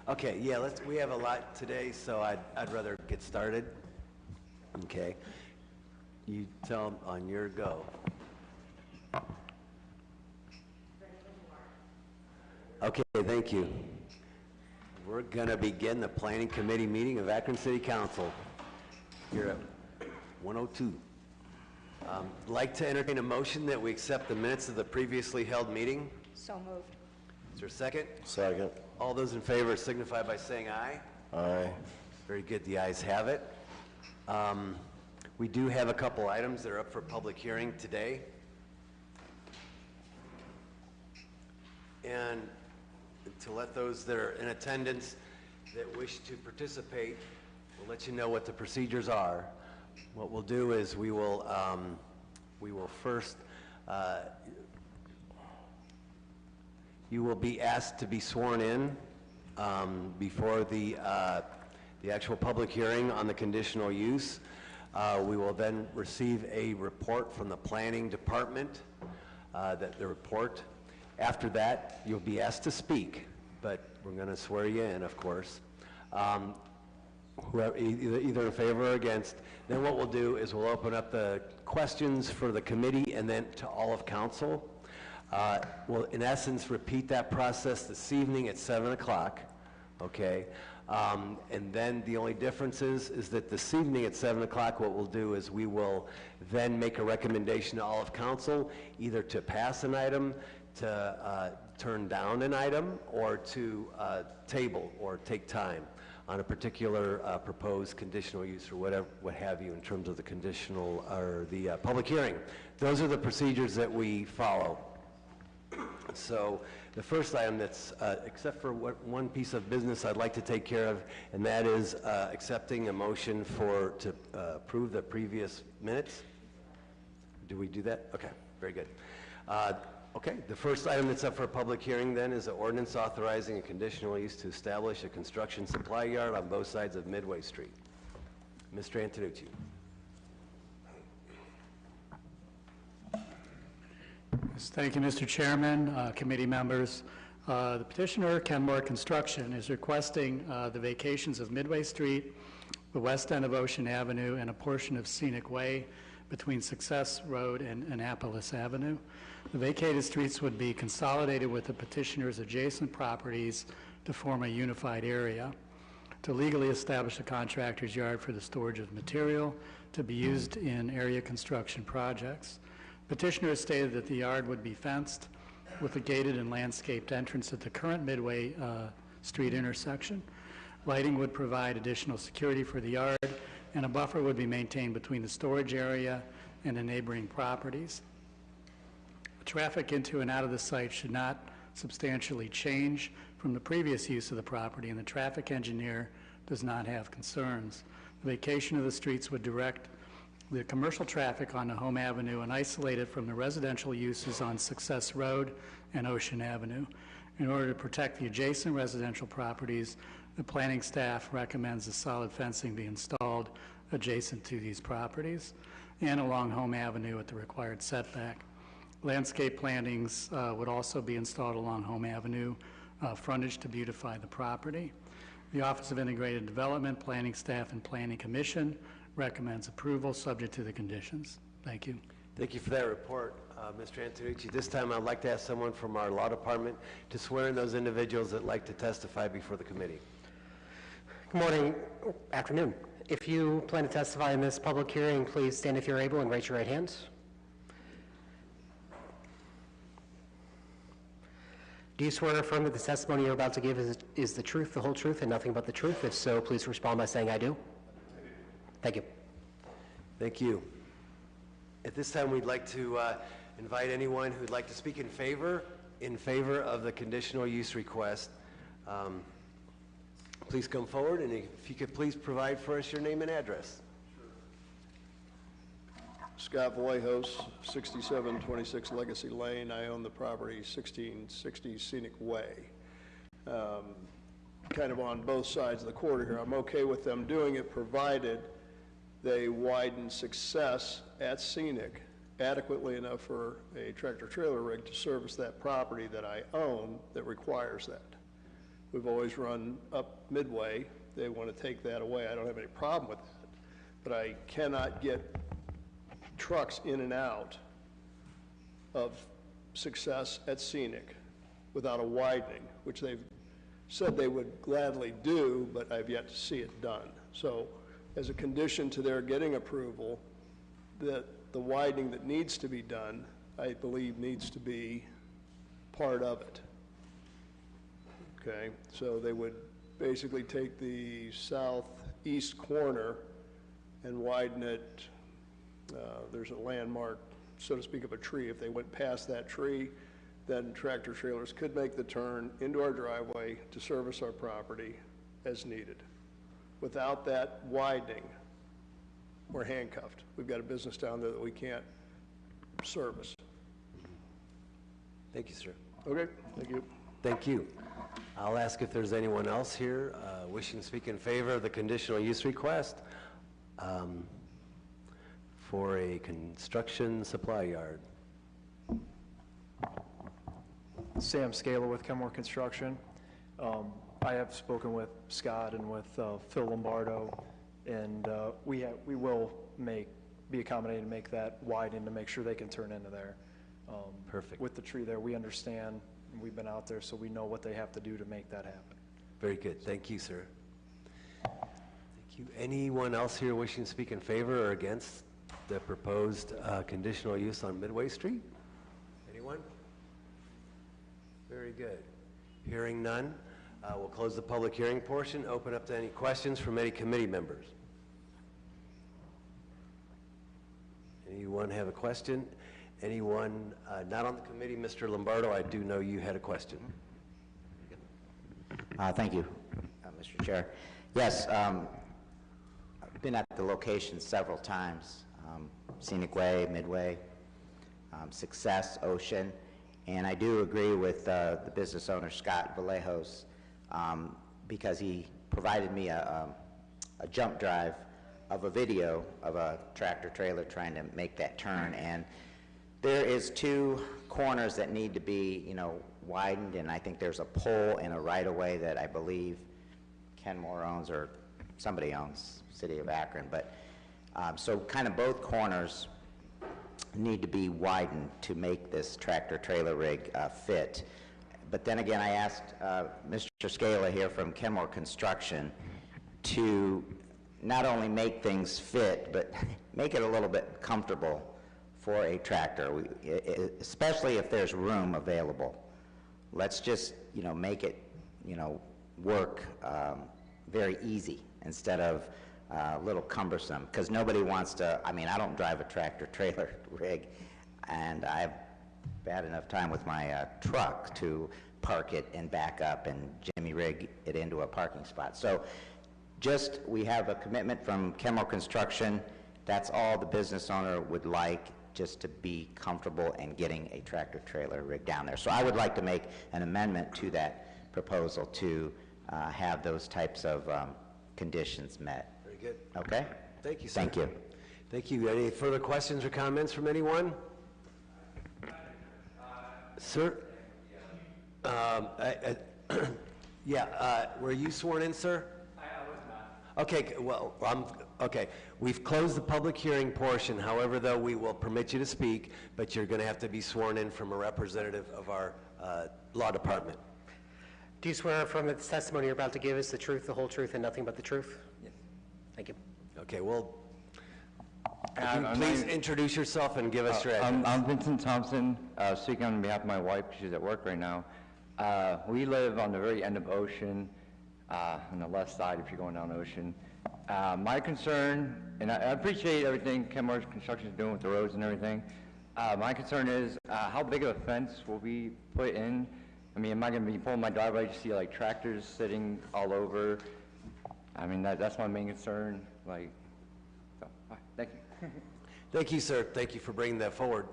Okay, yeah, we have a lot today, so I'd rather get started. Okay. You tell them on your go. Okay, thank you. We're going to begin the Planning Committee meeting of Akron City Council here at 102. I'd like to entertain a motion that we accept the minutes of the previously held meeting. So moved. Is there a second? Second. All those in favor signify by saying aye. Aye. Very good, the ayes have it. We do have a couple items that are up for public hearing today. And to let those that are in attendance that wish to participate, we'll let you know what the procedures are. What we'll do is we will first, you will be asked to be sworn in before the actual public hearing on the conditional use. We will then receive a report from the planning department, the report. After that, you'll be asked to speak, but we're going to swear you in, of course. Whoever, either in favor or against. Then what we'll do is we'll open up the questions for the committee and then to all of council. We'll, in essence, repeat that process this evening at 7 o'clock, okay? And then the only difference is that this evening at 7 o'clock, what we'll do is we will then make a recommendation to all of council, either to pass an item, to turn down an item, or to table or take time on a particular proposed conditional use or whatever, what have you, in terms of the conditional or the public hearing. Those are the procedures that we follow. So the first item that's, except for one piece of business I'd like to take care of, and that is accepting a motion to approve the previous minutes. Do we do that? Okay, very good. Okay, the first item that's up for a public hearing then is an ordinance authorizing a conditional use to establish a construction supply yard on both sides of Midway Street. Mr. Antonucci. Yes, thank you, Mr. Chairman, committee members. The petitioner, Kenmore Construction, is requesting the vacations of Midway Street, the west end of Ocean Avenue, and a portion of Scenic Way between Success Road and Annapolis Avenue. The vacated streets would be consolidated with the petitioner's adjacent properties to form a unified area, to legally establish a contractor's yard for the storage of material to be used in area construction projects. Petitioner has stated that the yard would be fenced with a gated and landscaped entrance at the current Midway Street intersection. Lighting would provide additional security for the yard, and a buffer would be maintained between the storage area and the neighboring properties. Traffic into and out of the site should not substantially change from the previous use of the property, and the traffic engineer does not have concerns. The vacation of the streets would direct the commercial traffic onto Home Avenue and isolate it from the residential uses on Success Road and Ocean Avenue. In order to protect the adjacent residential properties, the planning staff recommends a solid fencing be installed adjacent to these properties and along Home Avenue at the required setback. Landscape plantings would also be installed along Home Avenue frontage to beautify the property. The Office of Integrated Development, Planning Staff, and Planning Commission recommends approval subject to the conditions. Thank you. Thank you for that report, Mr. Antonucci. This time I'd like to ask someone from our law department to swear in those individuals that like to testify before the committee. Good morning, afternoon. If you plan to testify in this public hearing, please stand if you're able and raise your right hand. Do you swear or affirm that the testimony you're about to give is the truth, the whole truth, and nothing but the truth? If so, please respond by saying I do. Thank you. Thank you. At this time, we'd like to invite anyone who'd like to speak in favor of the conditional use request. Please come forward, and if you could please provide for us your name and address. Scott Vallejos, 6726 Legacy Lane. I own the property 1660 Scenic Way. Kind of on both sides of the corridor here. I'm okay with them doing it provided they widen Success at Scenic adequately enough for a tractor trailer rig to service that property that I own that requires that. We've always run up Midway. They want to take that away. I don't have any problem with that. But I cannot get trucks in and out of Success at Scenic without a widening, which they've said they would gladly do, but I've yet to see it done. So as a condition to their getting approval, that the widening that needs to be done, I believe needs to be part of it. Okay, so they would basically take the southeast corner and widen it. There's a landmark, so to speak, of a tree. If they went past that tree, then tractor trailers could make the turn into our driveway to service our property as needed. Without that widening, we're handcuffed. We've got a business down there that we can't service. Thank you, sir. Okay, thank you. Thank you. I'll ask if there's anyone else here wishing to speak in favor of the conditional use request for a construction supply yard. Sam Scala with Kenmore Construction. I have spoken with Scott and with Phil Lombardo, and we will be accommodated to make that widen to make sure they can turn into there. Perfect. With the tree there, we understand, and we've been out there, so we know what they have to do to make that happen. Very good. Thank you, sir. Thank you. Anyone else here wishing to speak in favor or against the proposed conditional use on Midway Street? Anyone? Very good. Hearing none, we'll close the public hearing portion, open up to any questions from any committee members. Anyone have a question? Anyone not on the committee? Mr. Lombardo, I do know you had a question. Thank you, Mr. Chair. Yes, I've been at the location several times, Scenic Way, Midway, Success, Ocean, and I do agree with the business owner, Scott Vallejos, because he provided me a jump drive of a video of a tractor trailer trying to make that turn, and there is two corners that need to be, widened, and I think there's a pole and a right-of-way that I believe Kenmore owns or somebody owns, City of Akron, but so kind of both corners need to be widened to make this tractor trailer rig fit. But then again, I asked Mr. Scala here from Kenmore Construction to not only make things fit, but make it a little bit comfortable for a tractor, especially if there's room available. Let's just, make it, work very easy instead of a little cumbersome, because nobody wants to, I don't drive a tractor trailer rig, and I have bad enough time with my truck to park it and back up and jimmy rig it into a parking spot. So we have a commitment from Kenmore Construction. That's all the business owner would like, just to be comfortable in getting a tractor trailer rig down there. So I would like to make an amendment to that proposal to have those types of conditions met. Very good. Okay? Thank you, sir. Thank you. Thank you. Any further questions or comments from anyone? Sir? Were you sworn in, sir? I was not. Okay, well, okay. We've closed the public hearing portion. However, though, we will permit you to speak, but you're going to have to be sworn in from a representative of our law department. Do you swear affirm that the testimony you're about to give is the truth, the whole truth, and nothing but the truth? Yes. Thank you. Okay, well, please introduce yourself and give us your address. I'm Vincent Thompson, speaking on behalf of my wife. She's at work right now. We live on the very end of Ocean, on the left side if you're going down Ocean. My concern, and I appreciate everything Kenmore Construction is doing with the roads and everything. My concern is how big of a fence will be put in? Am I going to be pulling my driveway to see like tractors sitting all over? That's my main concern. Thank you. Thank you, sir. Thank you for bringing that forward.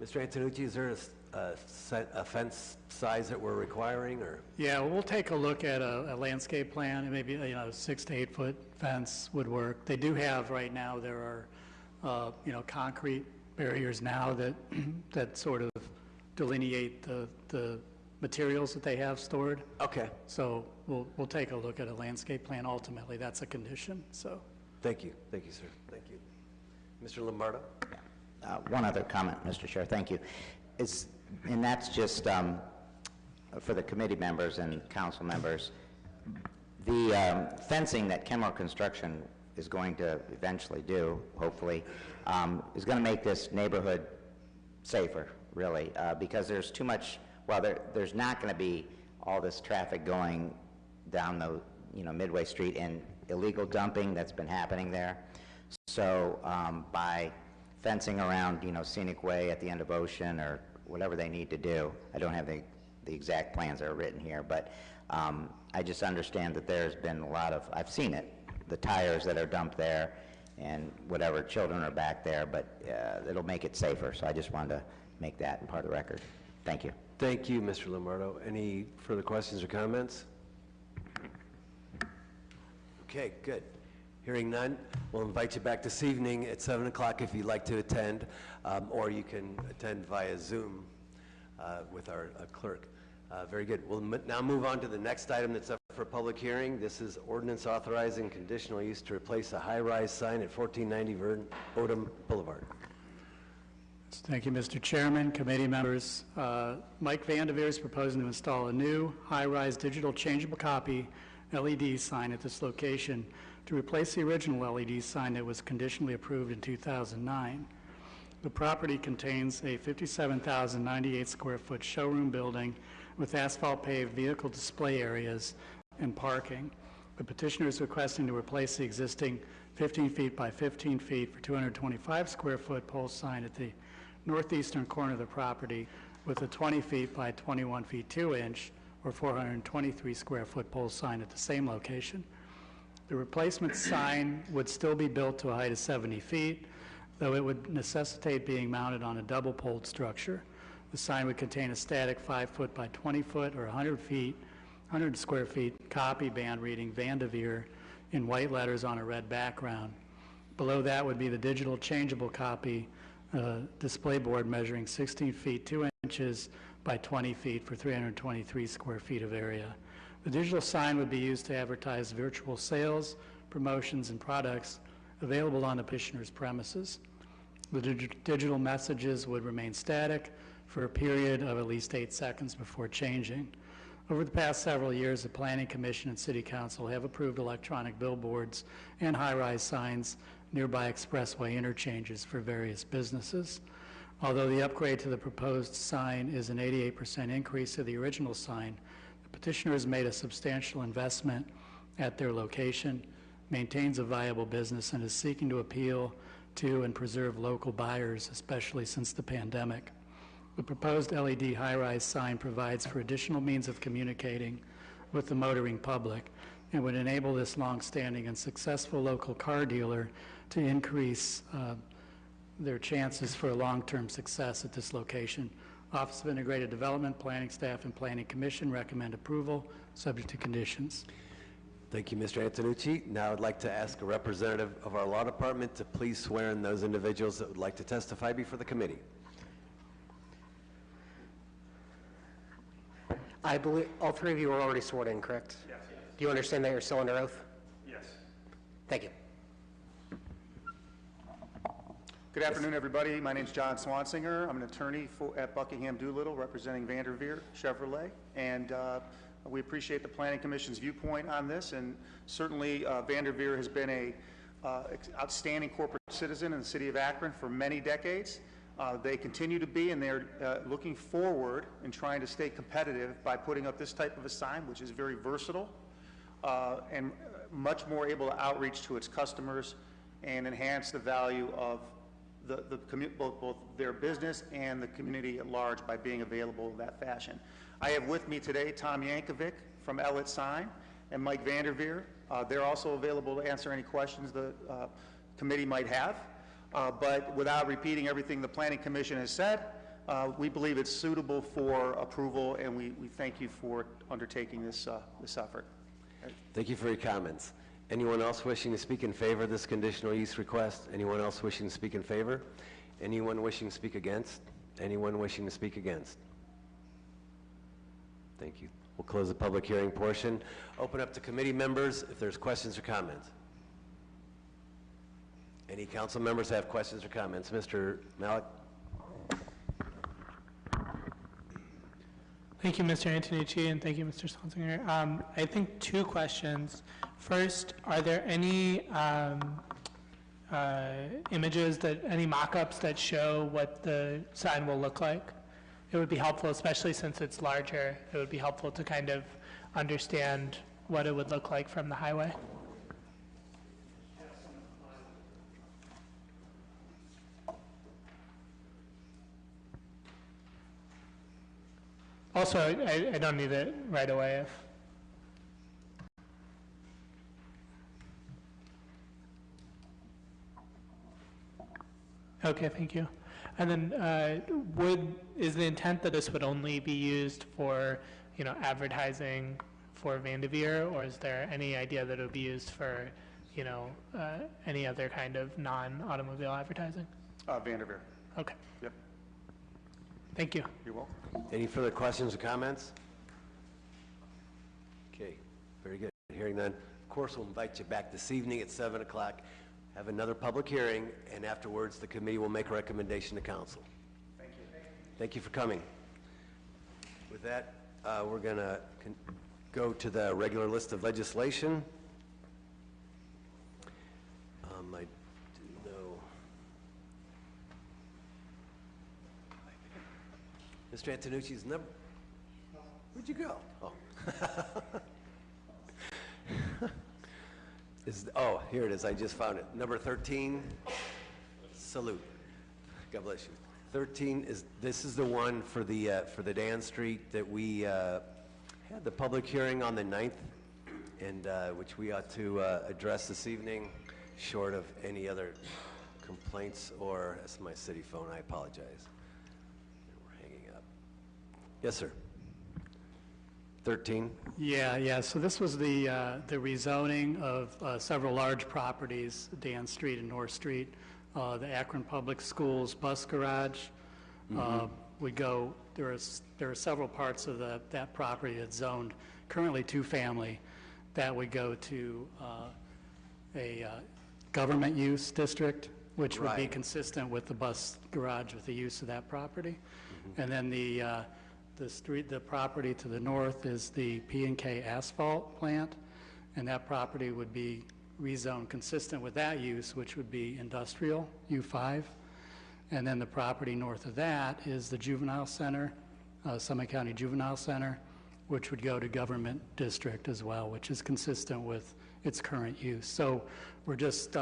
Mr. Antonucci, is there a fence size that we're requiring, or? Yeah, we'll take a look at a landscape plan, and maybe, 6 to 8 foot fence would work. They do have, right now, there are, concrete barriers now that sort of delineate the materials that they have stored. Okay, So we'll take a look at a landscape plan. Ultimately, that's a condition, so. thank you, sir, thank you. Mr. Lombardo? One other comment, Mr. Chair, thank you. And that's just for the committee members and council members. The fencing that Kenmore Construction is going to eventually do, hopefully, is going to make this neighborhood safer, really, because there's too much, well, there's not going to be all this traffic going down the, Midway Street and illegal dumping that's been happening there. So by fencing around, Scenic Way at the end of Ocean or whatever they need to do, I don't have the exact plans that are written here, but I just understand that there's been a lot of, I've seen it, the tires that are dumped there and whatever, children are back there, but it'll make it safer. So I just wanted to make that part of the record. Thank you. Thank you, Mr. Lombardo. Any further questions or comments? Okay, good. Hearing none, we'll invite you back this evening at 7 o'clock if you'd like to attend, or you can attend via Zoom with our clerk. Very good. We'll now move on to the next item that's up for public hearing. This is ordinance authorizing conditional use to replace a high-rise sign at 1490 Odom Boulevard. Thank you, Mr. Chairman, committee members. Mike Vanderveer is proposing to install a new high-rise digital changeable copy LED sign at this location to replace the original LED sign that was conditionally approved in 2009. The property contains a 57,098 square foot showroom building with asphalt paved vehicle display areas and parking. The petitioner is requesting to replace the existing 15 feet by 15 feet for 225 square foot pole sign at the northeastern corner of the property with a 20 feet by 21 feet 2 inch or 423 square foot pole sign at the same location. The replacement sign would still be built to a height of 70 feet, though it would necessitate being mounted on a double poled structure. The sign would contain a static 5 foot by 20 foot or 100 square feet copy band reading Vanderveer in white letters on a red background. Below that would be the digital changeable copy display board measuring 16 feet 2 inches by 20 feet for 323 square feet of area. The digital sign would be used to advertise virtual sales, promotions, and products available on the petitioner's premises. The digital messages would remain static for a period of at least 8 seconds before changing. Over the past several years, the Planning Commission and City Council have approved electronic billboards and high-rise signs nearby expressway interchanges for various businesses. Although the upgrade to the proposed sign is an 88% increase to the original sign, the petitioner has made a substantial investment at their location, maintains a viable business, and is seeking to appeal to and preserve local buyers, especially since the pandemic. The proposed LED high-rise sign provides for additional means of communicating with the motoring public and would enable this long-standing and successful local car dealer to increase their chances for long-term success at this location. Office of Integrated Development, Planning Staff, and Planning Commission recommend approval, subject to conditions. Thank you, Mr. Antonucci. Now I'd like to ask a representative of our law department to please swear in those individuals that would like to testify before the committee. I believe all three of you are already sworn in, correct? Yes. Do you understand that you're still under oath? Yes. Thank you. Good afternoon, everybody. My name is John Swansinger. I'm an attorney at Buckingham Doolittle, representing Vanderveer Chevrolet, and we appreciate the Planning Commission's viewpoint on this, and certainly Vanderveer has been a outstanding corporate citizen in the city of Akron for many decades. They continue to be, and they're looking forward and trying to stay competitive by putting up this type of a sign, which is very versatile and much more able to outreach to its customers and enhance the value of both their business and the community at large by being available in that fashion. I have with me today Tom Yankovic from Elliott Sign and Mike Vanderveer. They're also available to answer any questions the committee might have. But without repeating everything the Planning Commission has said, we believe it's suitable for approval, and we thank you for undertaking this effort. Thank you for your comments. Anyone else wishing to speak in favor of this conditional use request? Anyone else wishing to speak in favor? Anyone wishing to speak against? Anyone wishing to speak against? Thank you. We'll close the public hearing portion. Open up to committee members if there's questions or comments. Any council members have questions or comments? Mr. Malik? Thank you, Mr. Antonucci, and thank you, Mr. Swansinger. I think two questions. First, are there any images, any mock-ups that show what the sign will look like? It would be helpful, especially since it's larger, it would be helpful to kind of understand what it would look like from the highway. Also, I don't need it right away if... Okay, thank you. And then is the intent that this would only be used for, advertising for Vanderveer, or is there any idea that it would be used for, any other kind of non-automobile advertising? Vanderveer. Okay. Yep. Thank you. You're welcome. Any further questions or comments? Okay, very good. Hearing none, of course, we'll invite you back this evening at 7 o'clock, have another public hearing, and afterwards, the committee will make a recommendation to council. Thank you. Thank you for coming. With that, we're going to go to the regular list of legislation. I do know. Mr. Antonucci's number. Where'd you go? Oh. Here it is. I just found it. Number 13. Salute. God bless you. 13 is the one for the Dan Street that we had the public hearing on the 9th, and which we ought to address this evening, short of any other complaints or that's my city phone. I apologize. We're hanging up. Yes, sir. 13. Yeah. So this was the rezoning of several large properties, Dan Street and North Street. The Akron Public Schools bus garage would go. There are several parts of that property that's zoned currently two-family that would go to a government use district, which would be consistent with the bus garage with the use of that property. And then the property to the north is the P&K asphalt plant, and that property would be rezoned consistent with that use, which would be industrial, U5. And then the property north of that is the juvenile center, Summit County Juvenile Center, which would go to government district as well, which is consistent with its current use. So we're just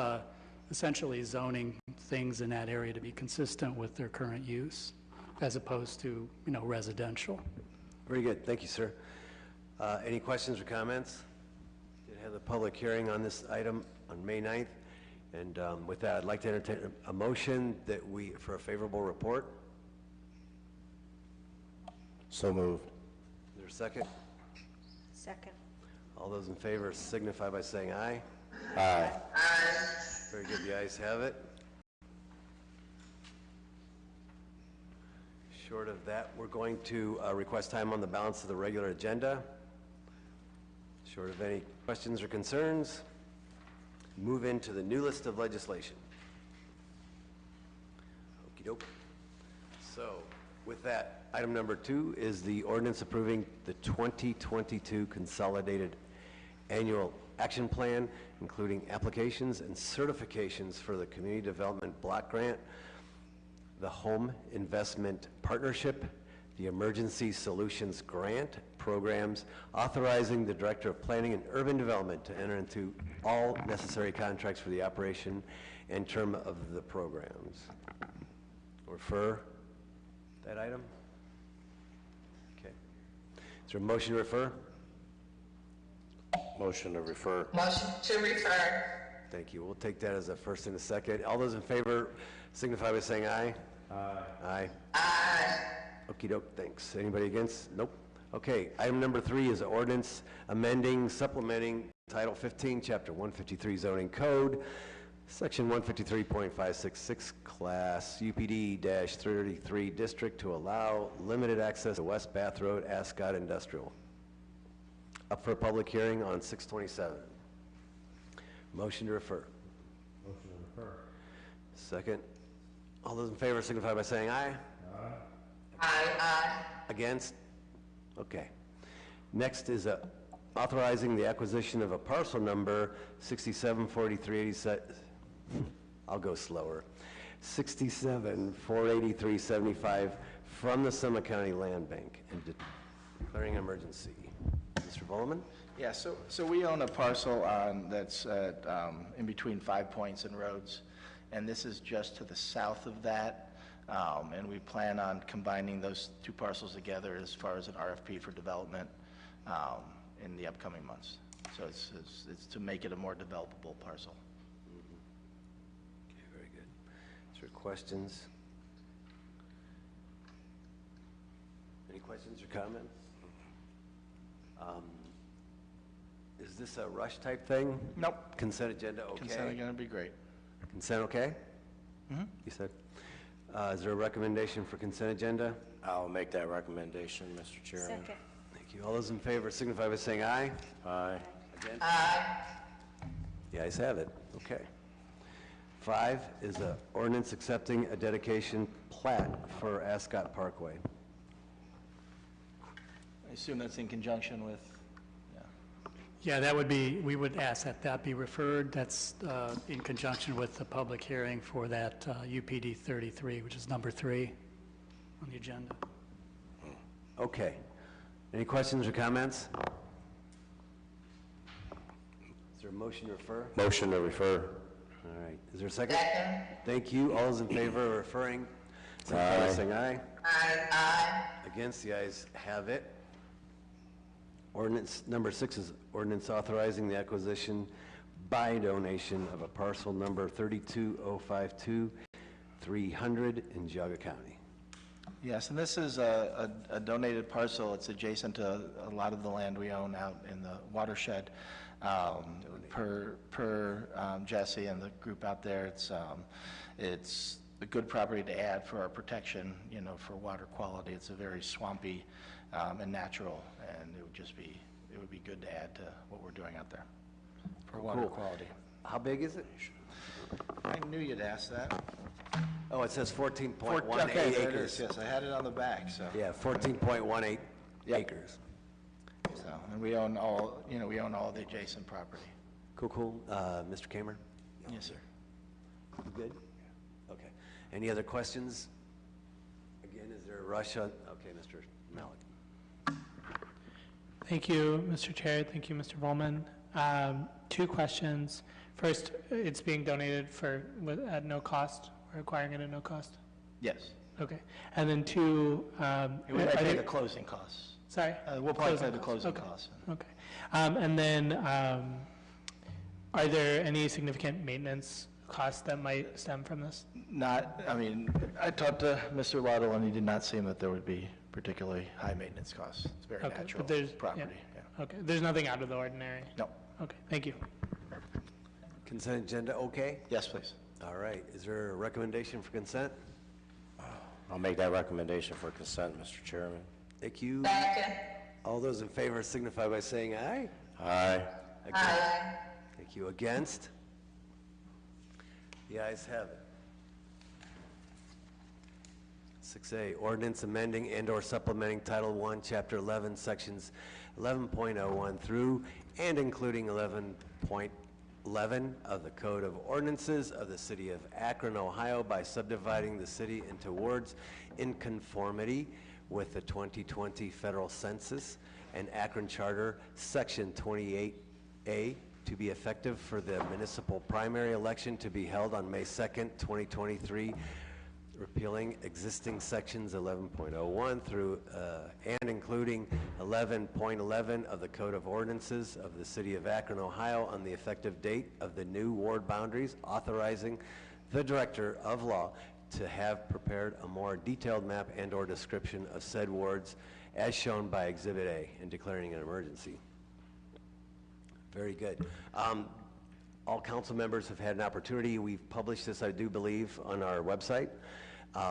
essentially zoning things in that area to be consistent with their current use, as opposed to, residential. Very good. Thank you, sir. Any questions or comments? Did have the public hearing on this item on May 9th. And with that, I'd like to entertain a motion for a favorable report. So moved. Is there a second? Second. All those in favor signify by saying aye. Aye. Very good. The ayes have it. Short of that, we're going to request time on the balance of the regular agenda. Short of any questions or concerns, move into the new list of legislation. Okey doke. So with that, item number 2 is the ordinance approving the 2022 Consolidated Annual Action Plan, including applications and certifications for the Community Development Block Grant, the Home Investment Partnership, the Emergency Solutions Grant programs, authorizing the Director of Planning and Urban Development to enter into all necessary contracts for the operation and term of the programs. Refer that item? Okay. Is there a motion to refer? Motion to refer. Motion to refer. Thank you. We'll take that as a first and a second. All those in favor signify by saying aye. Aye. Aye. Aye. Okey doke, thanks. Anybody against? Nope. Okay, item number 3 is ordinance amending, supplementing Title 15, Chapter 153 zoning code Section 153.566, Class UPD-33 District to allow limited access to West Bath Road, Ascot Industrial. Up for a public hearing on 6/27. Motion to refer. Motion to refer. Second. All those in favor signify by saying aye. Aye. Against? Okay. Next is authorizing the acquisition of a parcel number 674387. I'll go slower. 67-483-75 from the Summit County Land Bank and declaring an emergency. Mr. Volleman? Yeah, so we own a parcel that's in between 5 Points and Rhodes, and this is just to the south of that, and we plan on combining those two parcels together as far as an RFP for development in the upcoming months. So it's to make it a more developable parcel. Okay, very good. Is there questions? Any questions or comments? Is this a rush type thing? Nope. Consent agenda okay? Consent agenda would be great. Consent okay? You said. Is there a recommendation for consent agenda? I'll make that recommendation, Mr. Chairman. Second. Thank you. All those in favor signify by saying aye. Aye. Against? Aye. The ayes have it. Okay. 5 is a ordinance accepting a dedication plat for Ascot Parkway. I assume that's in conjunction with, Yeah, that would be, we would ask that that be referred. That's in conjunction with the public hearing for that UPD 33, which is number 3 on the agenda. Okay. Any questions or comments? Is there a motion to refer? Motion to refer. All right. Is there a second? Second. Thank you. All those in favor of referring, signify by Aye. saying aye. Aye. Against, the ayes have it. Ordinance number 6 is ordinance authorizing the acquisition by donation of a parcel number 32052-300 in Geauga County. yes, and this is a donated parcel. It's adjacent to a lot of the land we own out in the watershed. Per Jesse and the group out there, it's a good property to add for our protection, for water quality. It's a very swampy and natural, and it would be good to add to what we're doing out there for water Cool. quality. How big is it? I knew you'd ask that. Oh, it says 14.18 Okay, there it acres. is. Yes, I had it on the back, so. Yeah, 14.18 Yep. acres. So, and we own all the adjacent property. Cool. Mr. Kamer? Yes, sir. You good? Okay. Any other questions? Again, is there a rush on? Okay, Mr. Malik. Thank you, Mr. Chair. Thank you, Mr. Volman. 2 questions. First, it's being donated at no cost. We're acquiring it at no cost. Yes. Okay. And then 2, We are pay there- the closing costs. Sorry? We'll probably pay the costs. closing Okay. costs. Okay. And then, are there any significant maintenance costs that might stem from this? I talked to Mr. Lottle, and he did not seem that there would be particularly high maintenance costs. It's very Okay, natural but there's- property, yeah. yeah. Okay. There's nothing out of the ordinary? No. Okay. Thank you. Consent agenda okay? Yes, please. All right. Is there a recommendation for consent? I'll make that recommendation for consent, Mr. Chairman. Thank you. Second. All those in favor signify by saying aye. Aye. Aye. Thank you. Against? The ayes have it. 6A, ordinance amending and/or supplementing Title I, Chapter 11, Sections 11.01 through and including 11.11 of the Code of Ordinances of the City of Akron, Ohio by subdividing the city into wards in conformity with the 2020 federal census and Akron Charter, Section 28A, to be effective for the municipal primary election to be held on May 2nd, 2023, repealing existing sections 11.01 through and including 11.11 of the Code of Ordinances of the City of Akron, Ohio on the effective date of the new ward boundaries, authorizing the Director of Law to have prepared a more detailed map and/or description of said wards as shown by Exhibit A and declaring an emergency. Very good. all council members have had an opportunity. We've published this, I do believe, on our website.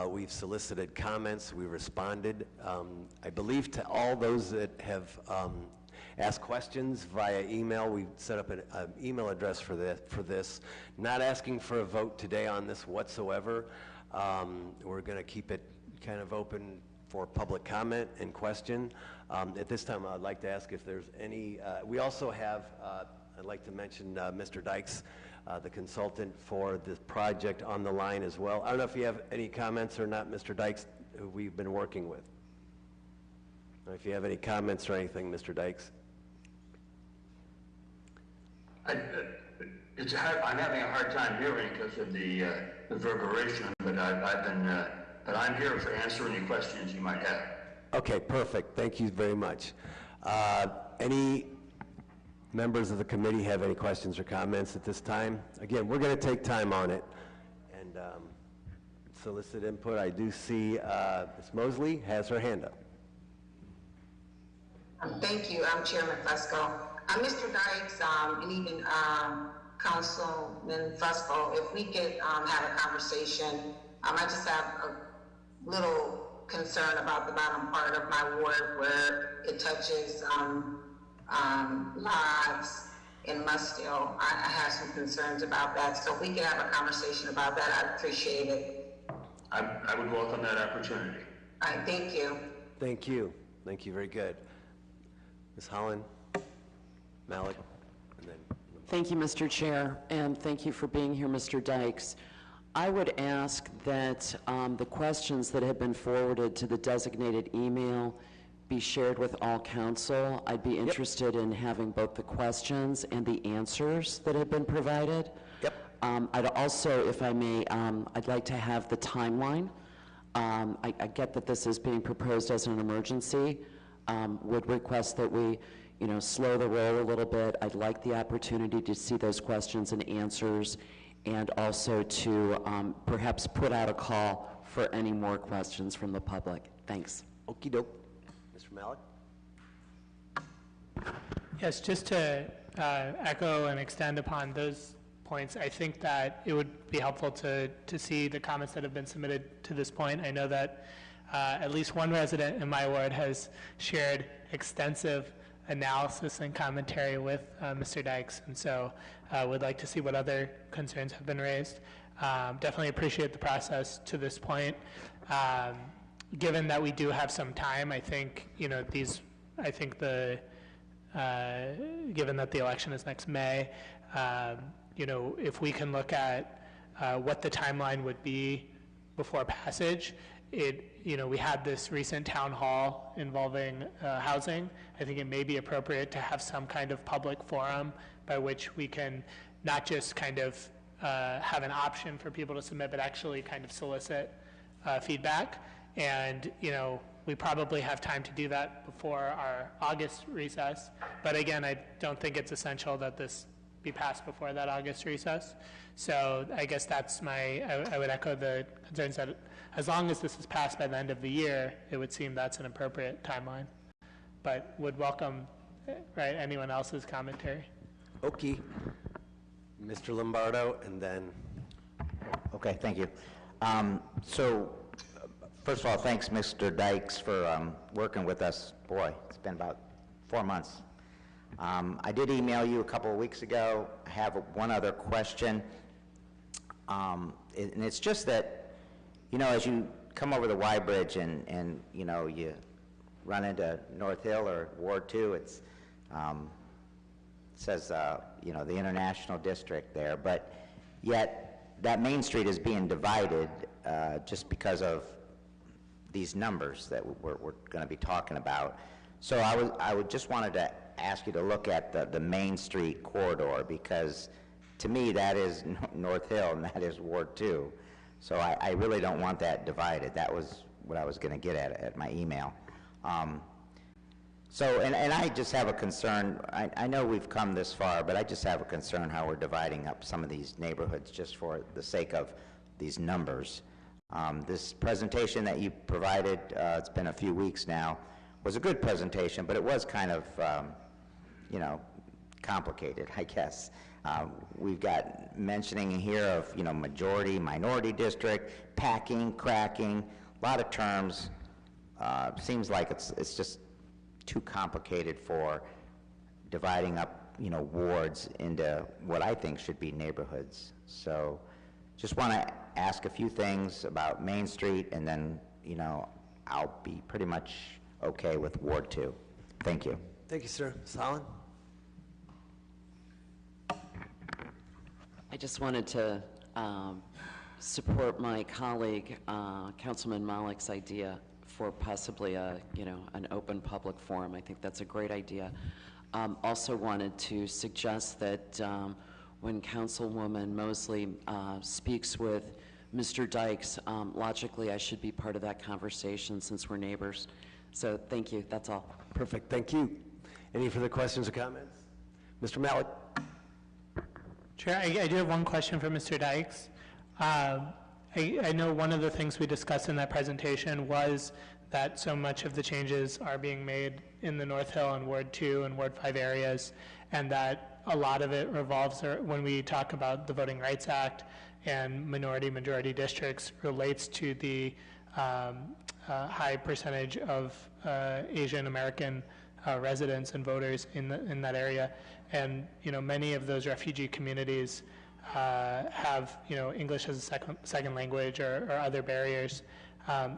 We've solicited comments, we responded, I believe, to all those that have asked questions via email. We've set up an email address for this. Not asking for a vote today on this whatsoever. We're going to keep it kind of open for public comment and question. At this time, I'd like to ask if there's any, we also have, I'd like to mention Mr. Dykes, the consultant for this project, on the line as well. I don't know if you have any comments or not, Mr. Dykes, who we've been working with. If you have any comments or anything, Mr. Dykes. I'm having a hard time hearing because of the reverberation, but I'm here for answer any questions you might have. Okay, perfect. Thank you very much. Any members of the committee have any questions or comments at this time? Again, we're going to take time on it and solicit input. I do see Ms. Mosley has her hand up. Thank you. I'm Chairman Fusco. Mr. Dykes, and even Councilman Fusco, if we could have a conversation, I just have a little concern about the bottom part of my ward where it touches lives in Mustale. I have some concerns about that, so if we could have a conversation about that, I'd appreciate it. I would welcome that opportunity. All right, thank you. Thank you. Thank you. Very good. Ms. Holland, Malik, and then... Thank you, Mr. Chair, and thank you for being here, Mr. Dykes. I would ask that the questions that have been forwarded to the designated email be shared with all council. I'd be interested in having both the questions and the answers that have been provided. Yep. I'd also, if I may, I'd like to have the timeline. I get that this is being proposed as an emergency. Would request that we, slow the roll a little bit. I'd like the opportunity to see those questions and answers, and also to perhaps put out a call for any more questions from the public. Thanks. Okie doke. Mr. Malik? Yes, just to echo and extend upon those points, I think that it would be helpful to see the comments that have been submitted to this point. I know that at least one resident in my ward has shared extensive analysis and commentary with Mr. Dykes, and so would like to see what other concerns have been raised. Definitely appreciate the process to this point. Given that we do have some time, I think, given that the election is next May, if we can look at what the timeline would be before passage, we had this recent town hall involving housing. I think it may be appropriate to have some kind of public forum by which we can not just kind of have an option for people to submit, but actually kind of solicit feedback. And, we probably have time to do that before our August recess. But again, I don't think it's essential that this be passed before that August recess. So I guess that's I would echo the concerns that as long as this is passed by the end of the year, it would seem that's an appropriate timeline. But would welcome, anyone else's commentary. Okay. Mr. Lombardo, and then... Okay, thank you. First of all, thanks, Mr. Dykes, for working with us. Boy, it's been about 4 months. I did email you a couple of weeks ago. I have one other question. And it's just that, as you come over the Y Bridge and you run into North Hill or Ward 2, it says, the International District there, but yet that Main Street is being divided just because of these numbers that we're going to be talking about. So I would just wanted to ask you to look at the Main Street corridor, because to me that is North Hill and that is Ward 2. So I really don't want that divided. That was what I was going to get at my email. And I just have a concern. I know we've come this far, but I just have a concern how we're dividing up some of these neighborhoods just for the sake of these numbers. This presentation that you provided, it's been a few weeks now, was a good presentation, but it was kind of, complicated, I guess. We've got mentioning here of, majority, minority district, packing, cracking, a lot of terms. Seems like it's just too complicated for dividing up, wards into what I think should be neighborhoods. So just want to ask a few things about Main Street, and then, I'll be pretty much okay with Ward 2. Thank you. Thank you, sir. Ms. Holland? I just wanted to support my colleague, Councilman Malik's idea for possibly an open public forum. I think that's a great idea. Also wanted to suggest that when Councilwoman Mosley speaks with Mr. Dykes, logically I should be part of that conversation since we're neighbors. So thank you, that's all. Perfect, thank you. Any further questions or comments? Mr. Malik? Chair, I do have one question for Mr. Dykes. I know one of the things we discussed in that presentation was that so much of the changes are being made in the North Hill and Ward 2 and Ward 5 areas, and that a lot of it revolves, when we talk about the Voting Rights Act and minority-majority districts, relates to the high percentage of Asian American residents and voters in that area. And many of those refugee communities have English as a second language or other barriers.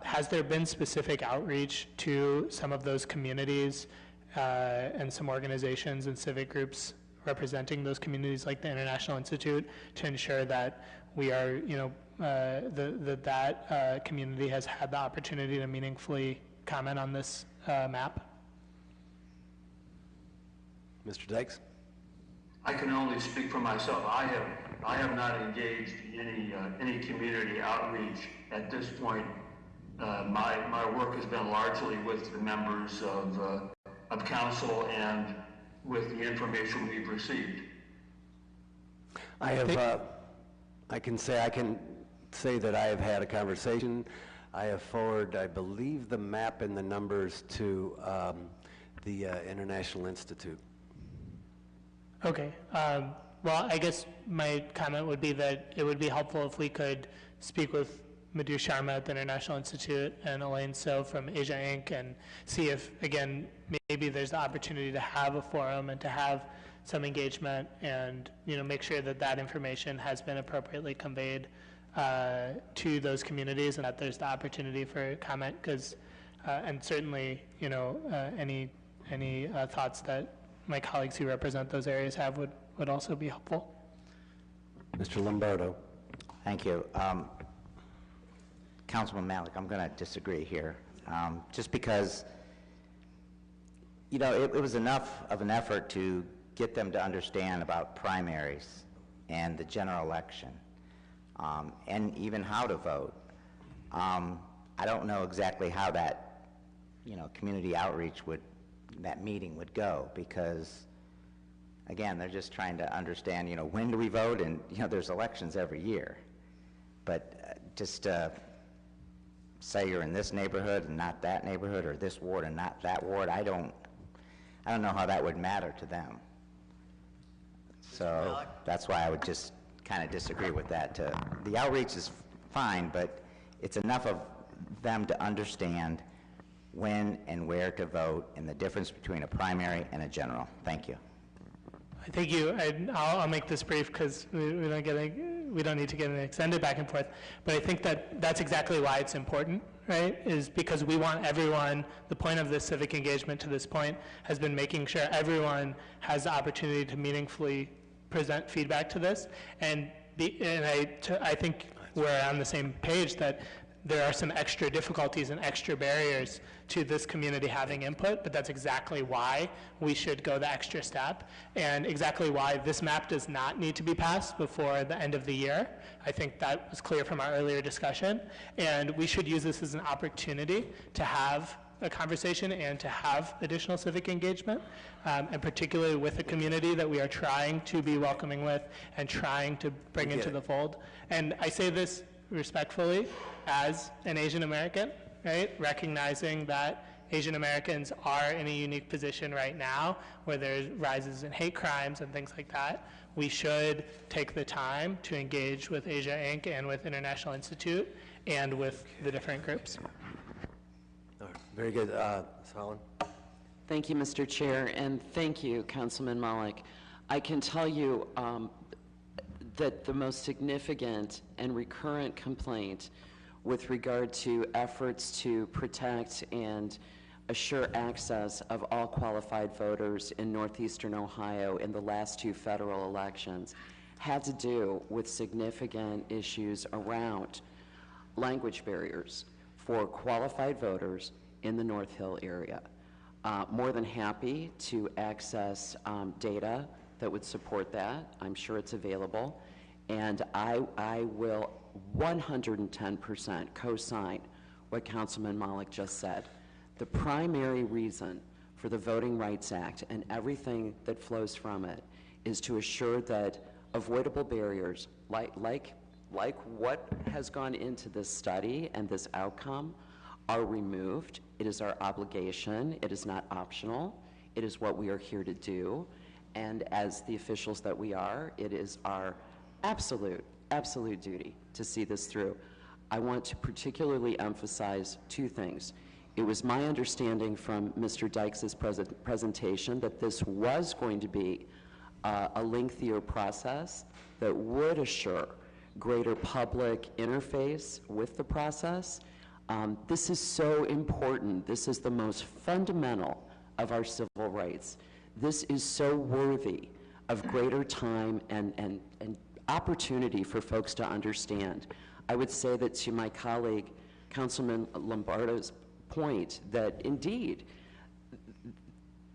Has there been specific outreach to some of those communities and some organizations and civic groups representing those communities, like the International Institute, to ensure that we are, that community has had the opportunity to meaningfully comment on this map? Mr. Dykes? I can only speak for myself. I have not engaged in any community outreach at this point. My work has been largely with the members of council and with the information we've received. I can say that I have had a conversation. I have forwarded, I believe, the map and the numbers to the International Institute. Okay. Well, I guess my comment would be that it would be helpful if we could speak with Madhu Sharma at the International Institute and Elaine So from Asia Inc. and see if, again, maybe there's the opportunity to have a forum and to have some engagement and, make sure that that information has been appropriately conveyed to those communities and that there's the opportunity for comment, because, and certainly, any thoughts that my colleagues who represent those areas have would also be helpful. Mr. Lombardo. Thank you. Councilman Malik, I'm going to disagree here, just because, it was enough of an effort to get them to understand about primaries and the general election, and even how to vote. I don't know exactly how that, community outreach that meeting would go, because, again, they're just trying to understand, when do we vote, and, there's elections every year. But just say you're in this neighborhood and not that neighborhood, or this ward and not that ward, I don't know how that would matter to them. So that's why I would just kind of disagree with that. The outreach is fine, but it's enough of them to understand when and where to vote and the difference between a primary and a general. Thank you. Thank you. I'll make this brief because we don't need to get an extended back and forth. But I think that's exactly why it's important, right? Is because we want everyone. The point of this civic engagement to this point has been making sure everyone has the opportunity to meaningfully present feedback to this. And I think we're on the same page that there are some extra difficulties and extra barriers to this community having input, but that's exactly why we should go the extra step, and exactly why this map does not need to be passed before the end of the year. I think that was clear from our earlier discussion, and we should use this as an opportunity to have a conversation and to have additional civic engagement, and particularly with a community that we are trying to be welcoming with and trying to bring into the fold. And I say this respectfully as an Asian American, right? Recognizing that Asian Americans are in a unique position right now where there's rises in hate crimes and things like that. We should take the time to engage with Asia Inc. and with International Institute and with the different groups. All right, very good. Ms. Holland? Thank you, Mr. Chair, and thank you, Councilman Malik. I can tell you that the most significant and recurrent complaint with regard to efforts to protect and assure access of all qualified voters in northeastern Ohio in the last 2 federal elections had to do with significant issues around language barriers for qualified voters in the North Hill area. More than happy to access data that would support that. I'm sure it's available. And I will 110% co-sign what Councilman Malik just said. The primary reason for the Voting Rights Act and everything that flows from it is to assure that avoidable barriers like what has gone into this study and this outcome are removed. It is our obligation. It is not optional. It is what we are here to do. And as the officials that we are, it is our absolute duty to see this through. I want to particularly emphasize 2 things. It was my understanding from Mr. Dykes' presentation that this was going to be a lengthier process that would assure greater public interface with the process. This is so important. This is the most fundamental of our civil rights. This is so worthy of greater time and opportunity for folks to understand. I would say that to my colleague, Councilman Lombardo's point, that indeed,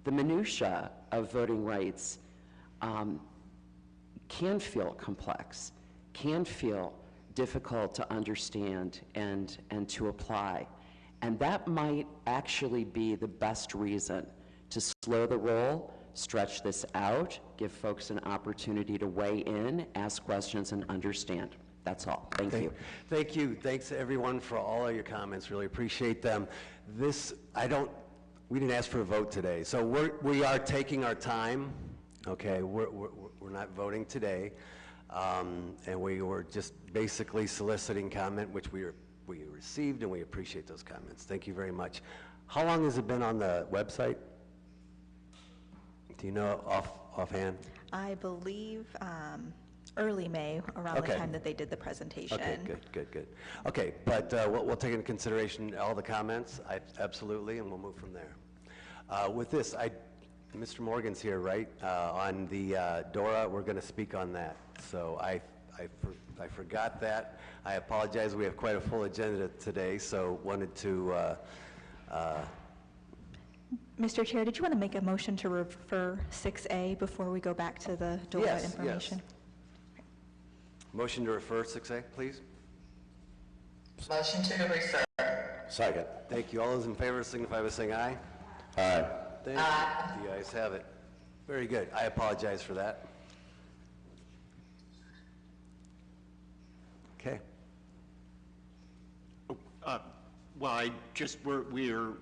the minutia of voting rights can feel complex, can feel difficult to understand and to apply. And that might actually be the best reason to slow the roll, stretch this out, give folks an opportunity to weigh in, ask questions, and understand. That's all. Thank you. Thank you. Thanks to everyone for all of your comments. Really appreciate them. We didn't ask for a vote today, so we are taking our time. Okay, we're not voting today, and we were just basically soliciting comment, which we received, and we appreciate those comments. Thank you very much. How long has it been on the website? Do you know offhand? I believe early May, around the time that they did the presentation. Okay, good. Okay, but we'll take into consideration all the comments, absolutely, and we'll move from there. With this, Mr. Morgan's here, right? On the DORA, we're going to speak on that. So I forgot that. I apologize. We have quite a full agenda today, so wanted to. Mr. Chair, did you want to make a motion to refer 6A before we go back to the DORA information? Yes. Motion to refer 6A, please. Motion to refer. Second. Thank you. All those in favor signify by saying aye. Aye. Thank you. The ayes have it. Very good. I apologize for that. Okay. Well, we're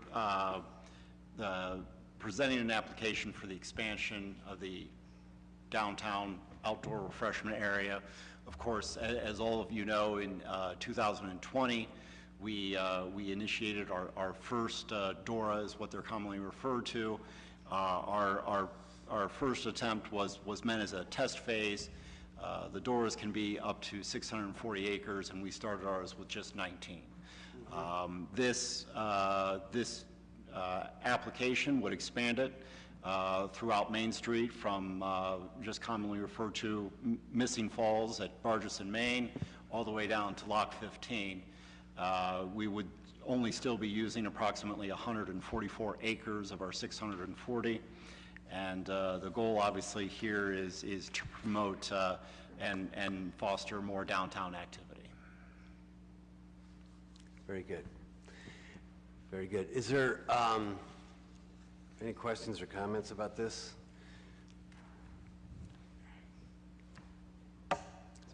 presenting an application for the expansion of the downtown outdoor refreshment area. Of course, as all of you know, in 2020, we initiated our first DORA, is what they're commonly referred to. Our first attempt was meant as a test phase. The DORAs can be up to 640 acres, and we started ours with just 19. This application would expand it throughout Main Street from just commonly referred to Missing Falls at Bargeson, Maine, all the way down to Lock 15. We would only still be using approximately 144 acres of our 640. And the goal obviously here is to promote and foster more downtown activity. Very good. Very good. Is there any questions or comments about this?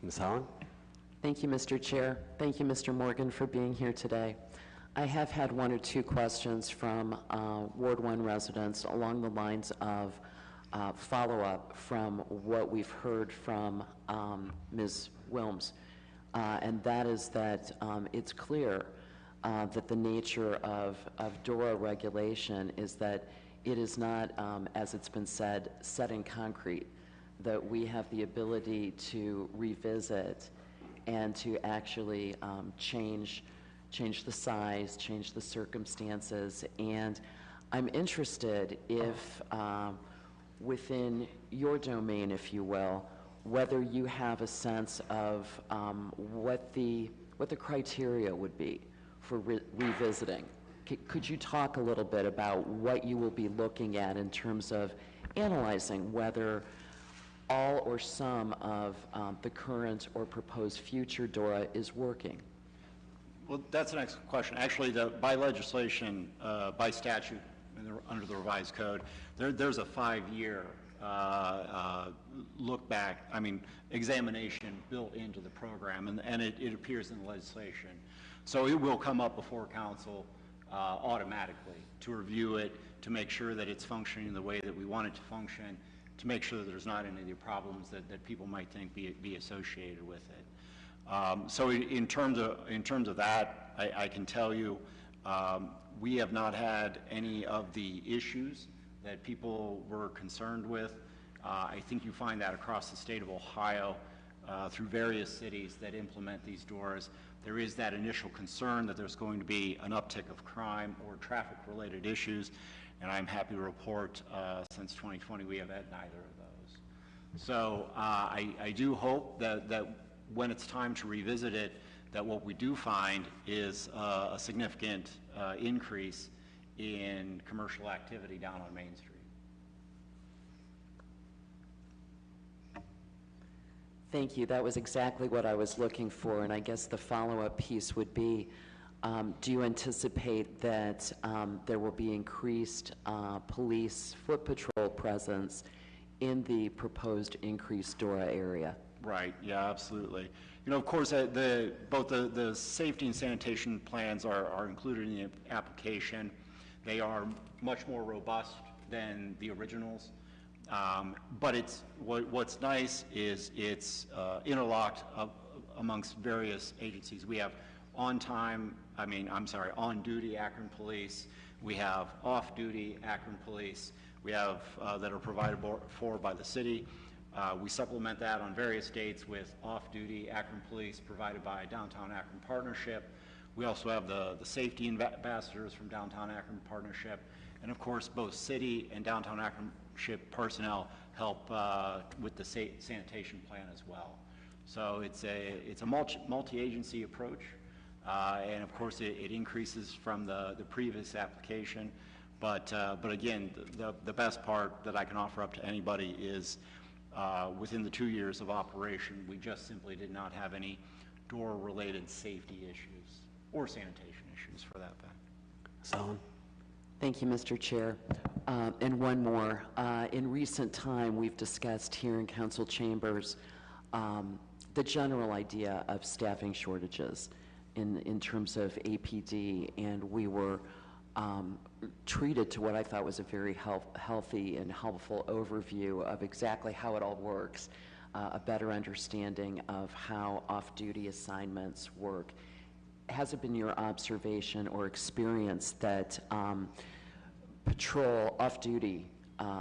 Ms. Holland? Thank you, Mr. Chair. Thank you, Mr. Morgan, for being here today. I have had one or two questions from Ward 1 residents along the lines of follow-up from what we've heard from Ms. Wilms, and that is that it's clear that the nature of DORA regulation is that it is not, as it's been said, set in concrete, that we have the ability to revisit and to actually change the size, change the circumstances. And I'm interested if, within your domain, if you will, whether you have a sense of what the criteria would be for revisiting. Could you talk a little bit about what you will be looking at in terms of analyzing whether all or some of the current or proposed future DORA is working? Well, that's an excellent question. Actually, by legislation, by statute, under the revised code, there's a 5-year look back, examination built into the program, and it appears in the legislation. So it will come up before council automatically to review it, to make sure that it's functioning the way that we want it to function, to make sure that there's not any of the problems that people might think be associated with it. So in terms of that, I can tell you we have not had any of the issues that people were concerned with. I think you find that across the state of Ohio through various cities that implement these DORAs. There is that initial concern that there's going to be an uptick of crime or traffic-related issues, and I'm happy to report since 2020 we have had neither of those. So I do hope that when it's time to revisit it, that what we do find is a significant increase in commercial activity down on Main Street. Thank you. That was exactly what I was looking for, and I guess the follow-up piece would be, do you anticipate that there will be increased police foot patrol presence in the proposed increased DORA area? Right, yeah, absolutely. Of course, both the safety and sanitation plans are included in the application. They are much more robust than the originals. But what's nice is it's interlocked amongst various agencies. We have on-duty Akron Police. We have off-duty Akron Police. We have that are provided for by the city. We supplement that on various dates with off-duty Akron Police provided by Downtown Akron Partnership. We also have the safety ambassadors from Downtown Akron Partnership. And of course, both city and Downtown Akron personnel help with the sanitation plan as well. So it's a multi-agency approach, and of course it increases from the previous application. But again, the best part that I can offer up to anybody is within the 2 years of operation, we just simply did not have any DORA-related safety issues or sanitation issues for that fact. So, thank you, Mr. Chair. And one more. In recent time, we've discussed here in council chambers the general idea of staffing shortages in terms of APD, and we were treated to what I thought was a very healthy and helpful overview of exactly how it all works, a better understanding of how off-duty assignments work. Has it been your observation or experience that off-duty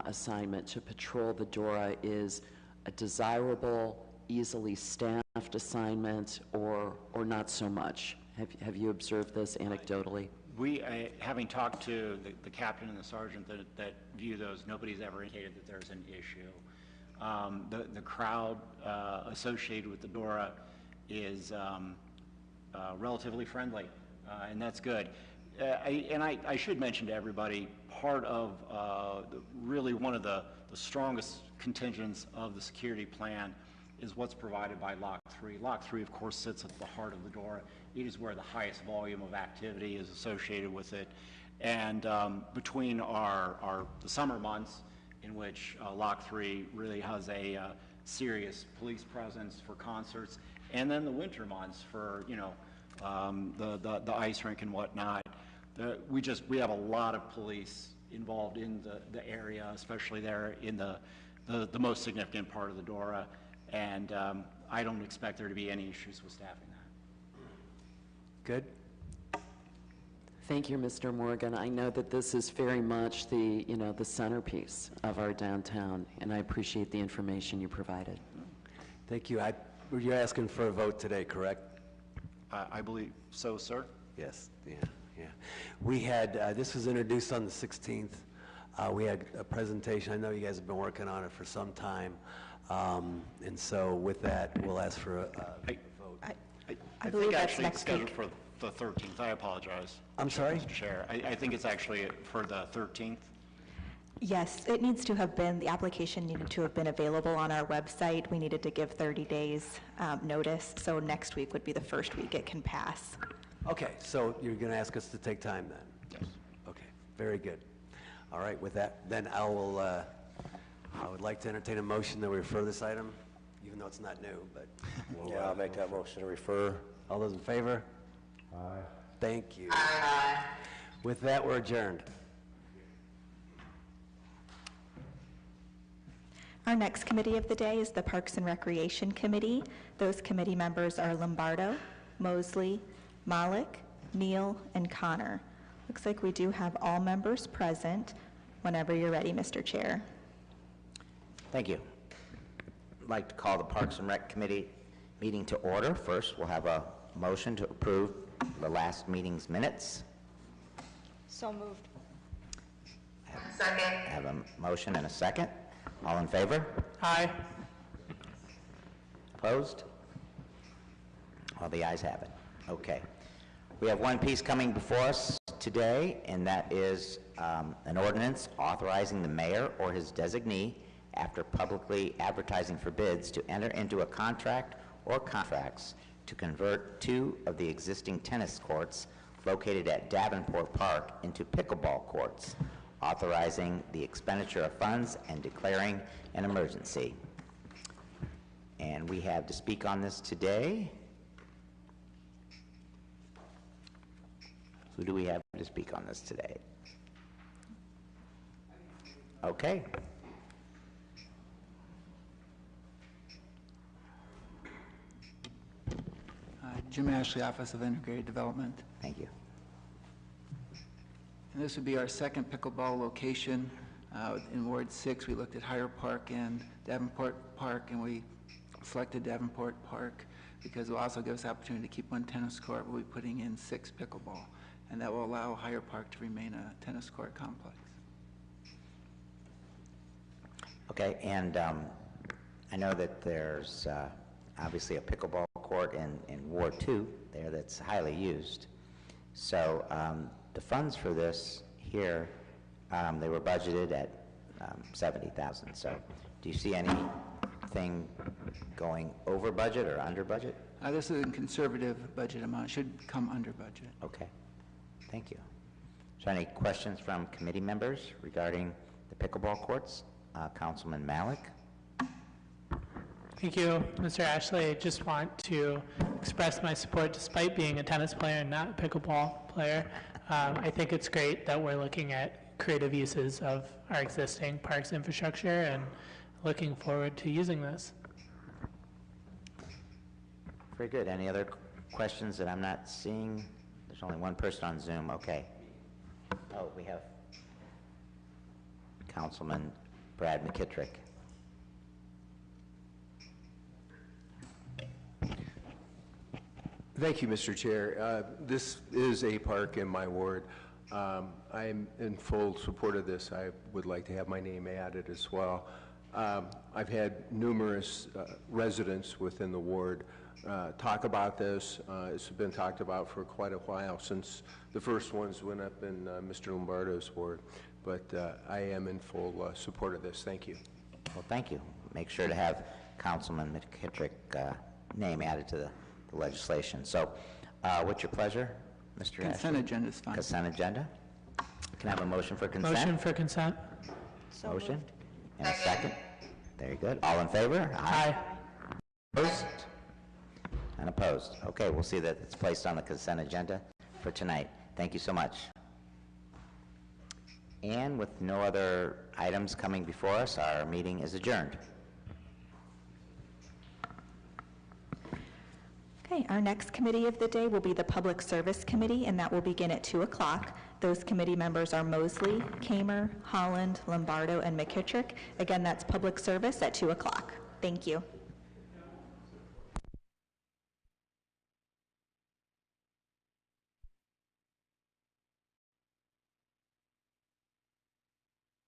assignment to patrol the DORA is a desirable, easily staffed assignment, or not so much? Have you observed this anecdotally? Having talked to the captain and the sergeant that view those, nobody's ever indicated that there's an issue. The crowd associated with the DORA is relatively friendly, and that's good. I should mention to everybody, part of really one of the strongest contingents of the security plan is what's provided by Lock 3. Lock 3, of course, sits at the heart of the DORA. It is where the highest volume of activity is associated with it. And between the summer months, in which Lock 3 really has a serious police presence for concerts, and then the winter months for the ice rink and whatnot. We have a lot of police involved in the area, especially there in the most significant part of the DORA, and I don't expect there to be any issues with staffing that. Good? Thank you, Mr. Morgan. I know that this is very much the, the centerpiece of our downtown, and I appreciate the information you provided. Thank you. You're asking for a vote today, correct? I believe so, sir. Yes, yeah. We had, this was introduced on the 16th. We had a presentation. I know you guys have been working on it for some time. And so with that, we'll ask for a vote. I believe think that's actually next it's scheduled week. for the 13th. I apologize. I'm sorry? Mr. Chair. I think it's actually for the 13th. Yes, it needs to have been, the application needed to have been available on our website. We needed to give 30 days notice, so next week would be the first week it can pass. Okay, so you're going to ask us to take time then? Yes. Okay, very good. All right, with that, then I would like to entertain a motion that we refer this item, even though it's not new, but. Yeah, I'll make that motion to refer. All those in favor? Aye. Thank you. Aye. With that, we're adjourned. Our next committee of the day is the Parks and Recreation Committee. Those committee members are Lombardo, Mosley, Malik, Neal, and Connor. Looks like we do have all members present. Whenever you're ready, Mr. Chair. Thank you. I'd like to call the Parks and Rec Committee meeting to order. First, we'll have a motion to approve the last meeting's minutes. So moved. Second. I have a motion and a second. All in favor? Aye. Opposed? All the ayes have it. Okay. We have one piece coming before us today, and that is an ordinance authorizing the mayor or his designee, after publicly advertising for bids, to enter into a contract or contracts to convert 2 of the existing tennis courts located at Davenport Park into pickleball courts, authorizing the expenditure of funds and declaring an emergency. And we have to speak on this today. Who do we have to speak on this today? Okay. Jim Ashley, Office of Integrated Development. Thank you. And this would be our second pickleball location. In Ward 6, we looked at Hyder Park and Davenport Park, and we selected Davenport Park because it will also give us the opportunity to keep 1 tennis court. We'll be putting in 6 pickleball, and that will allow Hyder Park to remain a tennis court complex. Okay, and I know that there's obviously a pickleball court in Ward 2 there that's highly used. So the funds for this here, they were budgeted at $70,000. So do you see anything going over budget or under budget? This is a conservative budget amount. It should come under budget. Okay, thank you. So any questions from committee members regarding the pickleball courts? Councilman Malik? Thank you, Mr. Ashley. I just want to express my support despite being a tennis player and not a pickleball player. I think it's great that we're looking at creative uses of our existing parks infrastructure and looking forward to using this. Very good. Any other questions that I'm not seeing? There's only one person on Zoom. Okay. Oh, we have Councilman Brad McKittrick. Thank you, Mr. Chair. This is a park in my ward. I am in full support of this. I would like to have my name added as well. I've had numerous residents within the ward talk about this. It's been talked about for quite a while, since the first ones went up in Mr. Lombardo's ward. But I am in full support of this. Thank you. Well, thank you. Make sure to have Councilman McKittrick name added to the legislation. So what's your pleasure, Mr. Consent Ashley? agenda is fine. Consent agenda? Can I have a motion for consent? Motion for consent. Motion and a second. Very good. All in favor? Aye. Opposed? And opposed? Okay, we'll see that it's placed on the consent agenda for tonight. Thank you so much. And with no other items coming before us, our meeting is adjourned. Okay, our next committee of the day will be the Public Service Committee, and that will begin at 2 o'clock. Those committee members are Mosley, Kamer, Holland, Lombardo, and McKittrick. Again, that's Public Service at 2 o'clock. Thank you.